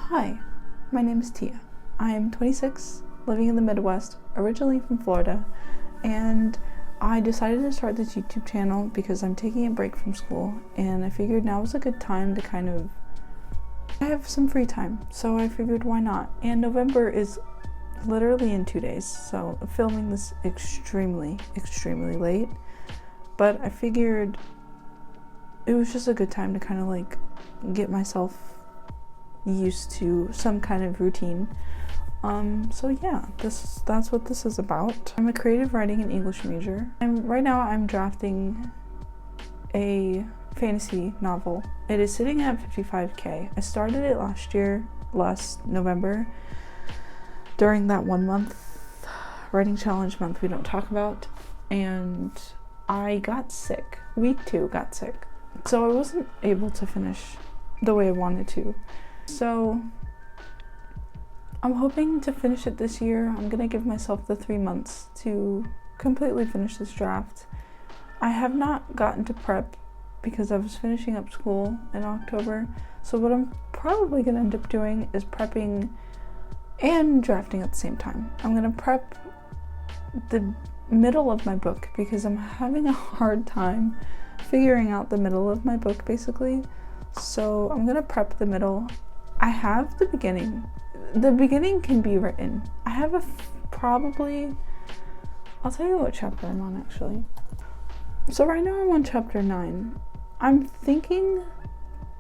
Hi, my name is Tia. I am 26, living in the Midwest, originally from Florida, and I decided to start this YouTube channel because I'm taking a break from school, and I figured now was a good time to I have some free time, so I figured why not. And November is literally in 2 days, so I'm filming this extremely late, but I figured it was just a good time to get myself used to some kind of routine. So yeah, that's what this is about. I'm a creative writing and English major. Right now I'm drafting a fantasy novel. It is sitting at 55K. I started it last November, during that 1 month writing challenge month we don't talk about, and I got sick. Week 2 got sick. So I wasn't able to finish the way I wanted to. So I'm hoping to finish it this year. I'm gonna give myself the 3 months to completely finish this draft. I have not gotten to prep because I was finishing up school in October. So what I'm probably gonna end up doing is prepping and drafting at the same time. I'm gonna prep the middle of my book because I'm having a hard time figuring out the middle of my book basically. So I'm gonna prep the middle. I have the beginning. The beginning can be written. I have I'll tell you what chapter I'm on actually. So right now I'm on chapter 9. I'm thinking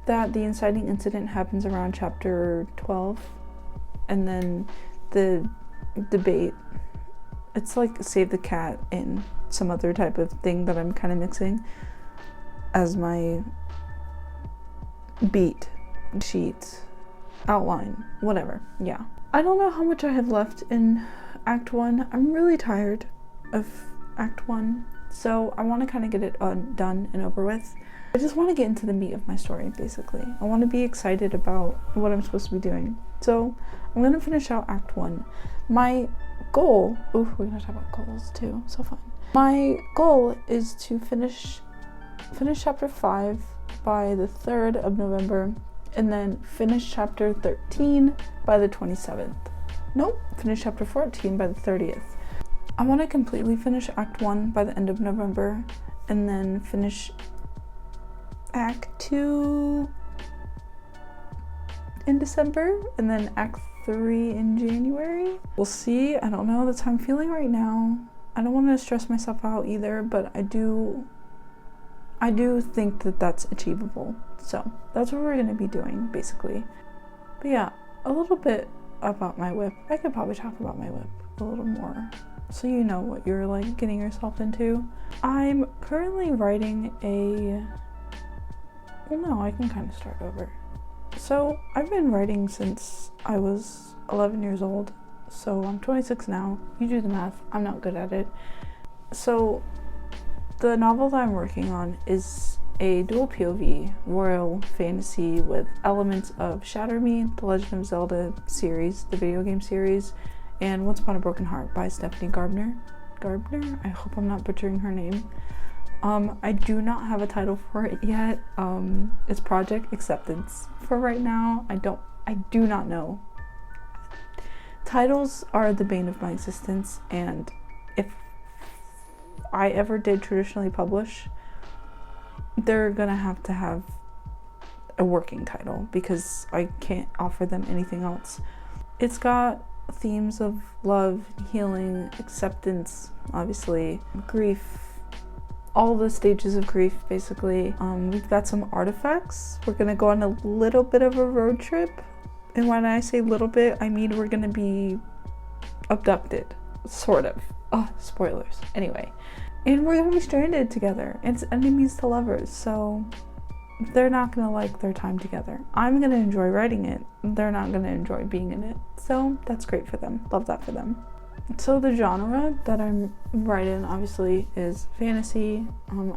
that the inciting incident happens around chapter 12, and then the debate, it's like save the cat and some other type of thing that I'm kind of mixing as my beat sheet outline, whatever. Yeah, I don't know how much I have left in Act 1. I'm really tired of Act 1, so I want to kind of get it done and over with. I just want to get into the meat of my story basically. I want to be excited about what I'm supposed to be doing. So I'm going to finish out Act 1. My goal, we're going to talk about goals too, so fun. My goal is to finish chapter 5 by the 3rd of November, and then finish chapter 13 by the 27th. Nope, finish chapter 14 by the 30th. I want to completely finish Act 1 by the end of November, and then finish Act 2 in December, and then Act 3 in January. We'll see. I don't know. That's how I'm feeling right now. I don't want to stress myself out either, but I do think that that's achievable. So that's what we're going to be doing basically. But yeah, a little bit about my whip. I could probably talk about my whip a little more so you know what you're getting yourself into. I'm currently writing I can kind of start over. So I've been writing since I was 11 years old. So I'm 26 now. You do the math. I'm not good at it. So the novel that I'm working on is a dual POV royal fantasy with elements of Shatter Me, the Legend of Zelda series, the video game series, and Once Upon a Broken Heart by Stephanie Gardner? I hope I'm not butchering her name. I do not have a title for it yet. It's Project Acceptance for right now. I do not know. Titles are the bane of my existence, and if I ever did traditionally publish, they're gonna have to have a working title because I can't offer them anything else. It's got themes of love, healing, acceptance, obviously, grief, all the stages of grief basically. We've got some artifacts. We're gonna go on a little bit of a road trip, and when I say little bit, I mean we're gonna be abducted, sort of. Oh, spoilers. Anyway, and we're gonna be stranded together. It's enemies to lovers, so they're not gonna like their time together. I'm gonna enjoy writing it. They're not gonna enjoy being in it. So that's great for them. Love that for them. So the genre that I'm writing obviously is fantasy.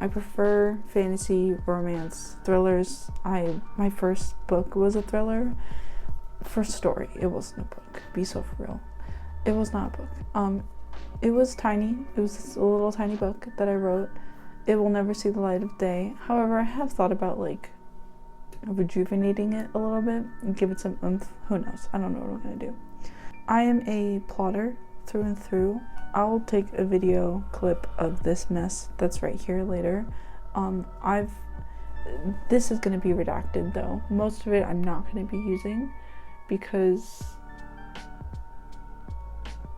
I prefer fantasy, romance, thrillers. My first book was a thriller. First story. It wasn't a book. Be so for real. It was not a book. It was tiny. It was a little tiny book that I wrote. It will never see the light of day. However, I have thought about rejuvenating it a little bit and give it some oomph. Who knows? I don't know what I'm gonna do. I am a plotter through and through. I'll take a video clip of this mess that's right here later. This is gonna be redacted though. Most of it I'm not gonna be using because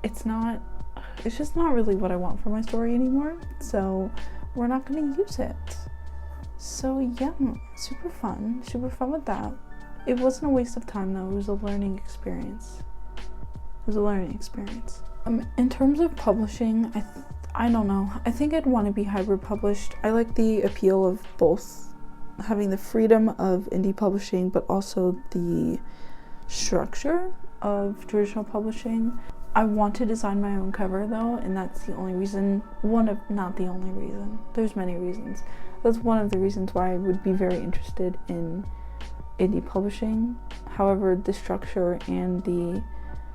it's just not really what I want for my story anymore. So we're not gonna use it. So yeah, super fun with that. It wasn't a waste of time though, it was a learning experience. In terms of publishing, I don't know. I think I'd want to be hybrid published. I like the appeal of both, having the freedom of indie publishing, but also the structure of traditional publishing. I want to design my own cover though, and that's the only reason, not the only reason, there's many reasons. That's one of the reasons why I would be very interested in indie publishing. However, the structure and the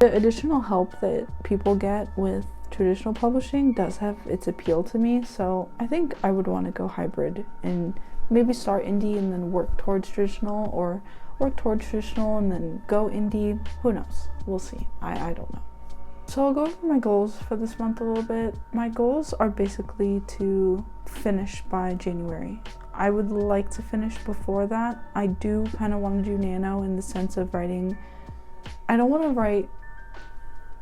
additional help that people get with traditional publishing does have its appeal to me, so I think I would want to go hybrid and maybe start indie and then work towards traditional, or work towards traditional and then go indie. Who knows? We'll see. I don't know. So I'll go over my goals for this month a little bit. My goals are basically to finish by January. I would like to finish before that. I do kind of want to do nano in the sense of writing. I don't want to write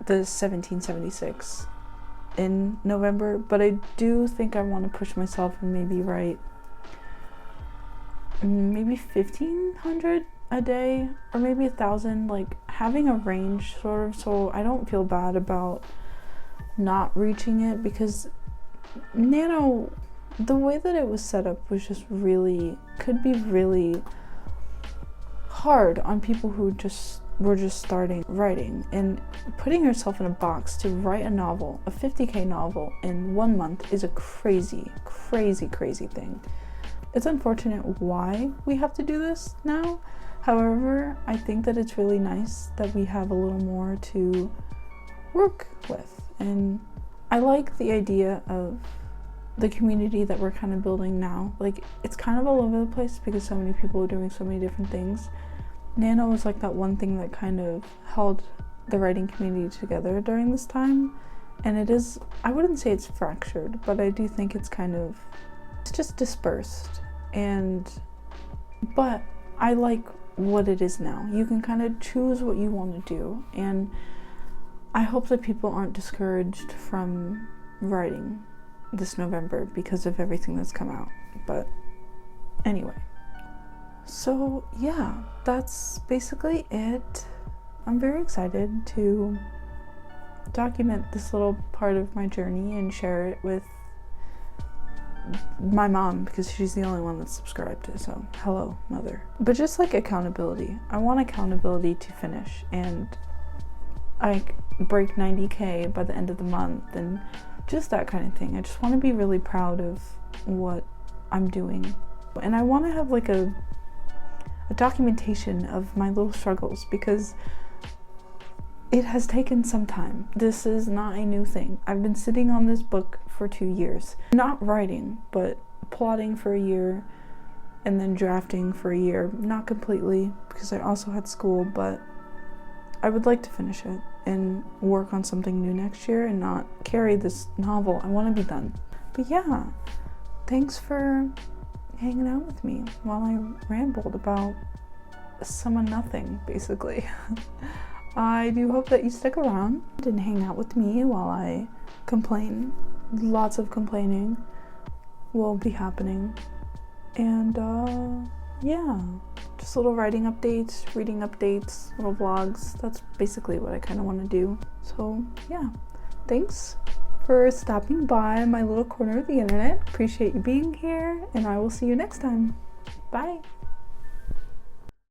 the 1776 in November, but I do think I want to push myself and maybe write maybe 1,500 a day or maybe 1,000, like having a range sort of, so I don't feel bad about not reaching it, because nano, the way that it was set up was just could be really hard on people who were just starting writing, and putting yourself in a box to write a novel, a 50K novel in 1 month is a crazy thing. It's unfortunate why we have to do this now. However, I think that it's really nice that we have a little more to work with, and I like the idea of the community that we're kind of building now. Like, it's kind of all over the place because so many people are doing so many different things. Nano was like that one thing that kind of held the writing community together during this time, and it is, I wouldn't say it's fractured, but I do think it's just dispersed, but I like what it is now. You can kind of choose what you want to do, and I hope that people aren't discouraged from writing this November because of everything that's come out. But anyway, so yeah, that's basically it. I'm very excited to document this little part of my journey and share it with my mom, because she's the only one that's subscribed, so hello, mother. But just like accountability, I want accountability to finish, and I break 90K by the end of the month, and just that kind of thing. I just want to be really proud of what I'm doing, and I want to have like a documentation of my little struggles, because it has taken some time. This is not a new thing. I've been sitting on this book for 2 years, not writing, but plotting for a year and then drafting for a year. Not completely, because I also had school, but I would like to finish it and work on something new next year and not carry this novel. I want to be done. But yeah, thanks for hanging out with me while I rambled about some of nothing, basically. I do hope that you stick around and hang out with me while I complain. Lots of complaining will be happening. And yeah, just little writing updates, reading updates, little vlogs. That's basically what I kind of want to do. So yeah, thanks for stopping by my little corner of the internet. Appreciate you being here, and I will see you next time. Bye.